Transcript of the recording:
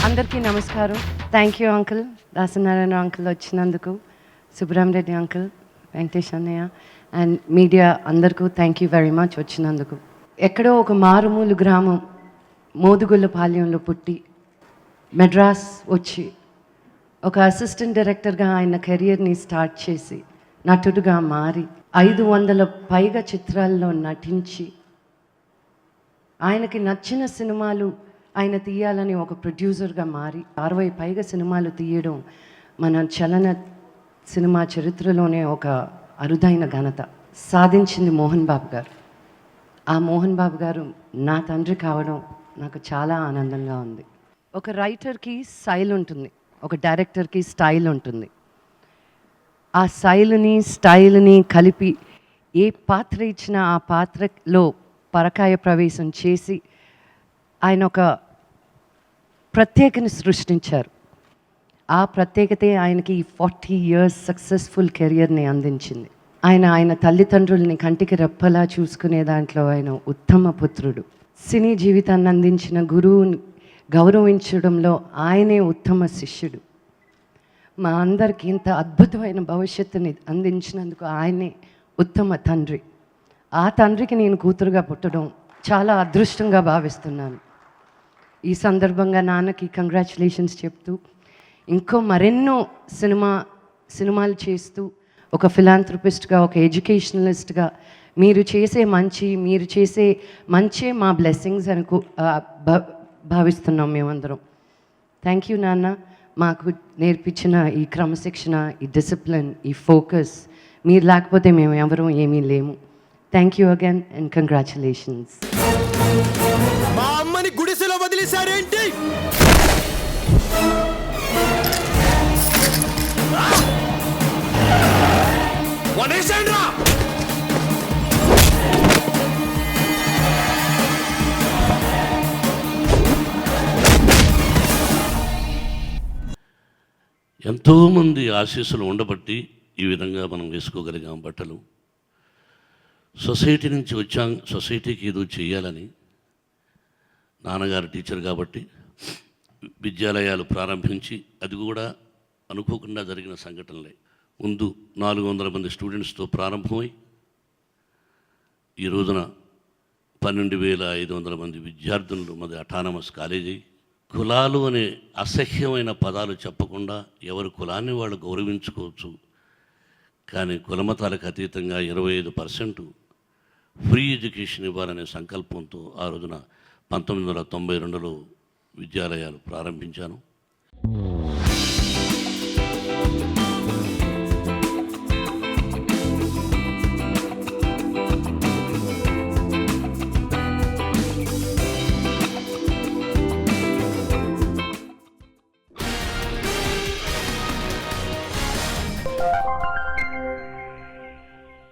అందరికీ నమస్కారం. Thank you uncle, Dasanarayana uncle వచ్చినందుకు, సుబ్రహ్మరెడ్డి అంకుల్, వెంకటేష్ అన్నయ్య అండ్ మీడియా అందరికీ థ్యాంక్ యూ వెరీ మచ్ వచ్చినందుకు. ఎక్కడో ఒక మారుమూలు గ్రామం మోదుగుళ్ళపాలెంలో పుట్టి మెడ్రాస్ వచ్చి ఒక అసిస్టెంట్ డైరెక్టర్గా ఆయన కెరియర్ని స్టార్ట్ చేసి నటుడుగా మారి 500 పైగా చిత్రాల్లో నటించి ఆయనకి నచ్చిన సినిమాలు ఆయన తీయాలని ఒక ప్రొడ్యూసర్గా మారి 60 పైగా సినిమాలు తీయడం మన చలన సినిమా చరిత్రలోనే ఒక అరుదైన ఘనత సాధించింది మోహన్ బాబు గారు. ఆ మోహన్ బాబు గారు నా తండ్రి కావడం నాకు చాలా ఆనందంగా ఉంది. ఒక రైటర్కి స్టైల్ ఉంటుంది, ఒక డైరెక్టర్కి స్టైల్ ఉంటుంది. ఆ స్టైల్ని కలిపి ఏ పాత్ర ఇచ్చినా ఆ పాత్రలో పరకాయ ప్రవేశం చేసి ఆయన ఒక ప్రత్యేకని సృష్టించారు. ఆ ప్రత్యేకతే ఆయనకి 40 years సక్సెస్ఫుల్ కెరియర్ని అందించింది. ఆయన తల్లిదండ్రుల్ని కంటికి రెప్పలా చూసుకునే దాంట్లో ఆయన ఉత్తమ పుత్రుడు. సినీ జీవితాన్ని అందించిన గురువుని గౌరవించడంలో ఆయనే ఉత్తమ శిష్యుడు. మా అందరికీ ఇంత అద్భుతమైన భవిష్యత్తుని అందించినందుకు ఆయనే ఉత్తమ తండ్రి. ఆ తండ్రికి నేను కూతురుగా పుట్టడం చాలా అదృష్టంగా భావిస్తున్నాను. ఈ సందర్భంగా నాన్నకి కంగ్రాచులేషన్స్ చెప్తూ ఇంకో మరెన్నో సినిమాలు చేస్తూ ఒక ఫిలాంథ్రపిస్ట్గా, ఒక ఎడ్యుకేషనలిస్ట్గా మీరు చేసే మంచే మా బ్లెస్సింగ్స్ అని భావిస్తున్నాం మేమందరం. థ్యాంక్ యూ నాన్న, మాకు నేర్పించిన ఈ క్రమశిక్షణ, ఈ డిసిప్లిన్, ఈ ఫోకస్ మీరు లేకపోతే మేము ఎవరూ ఏమీ లేము. Thank you again and congratulations. మా అమ్మని గుడిసెలో వదిలేశారేంటి? వదిలేశాండ్రా! ఎంతోమంది ఆశీస్సులు ఉండబట్టి ఈ విధంగా మనం వేసుకోగలిగాం బట్టలు. సొసైటీ నుంచి వచ్చాం, సొసైటీకి ఏదో చేయాలని. నాన్నగారు టీచర్ కాబట్టి విద్యాలయాలు ప్రారంభించి, అది కూడా అనుకోకుండా జరిగిన సంఘటనలే. ముందు 400 మంది స్టూడెంట్స్తో ప్రారంభమై ఈ రోజున 12,500 మంది విద్యార్థులు మాది అటానమస్ కాలేజీ. కులాలు అనే అసహ్యమైన పదాలు చెప్పకుండా ఎవరి కులాన్ని వాళ్ళు గౌరవించుకోవచ్చు. కానీ కులమతాలకు అతీతంగా 25% ఫ్రీ ఎడ్యుకేషన్ ఇవ్వాలనే సంకల్పంతో ఆ రోజున 1992లో విద్యాలయాలు ప్రారంభించాను.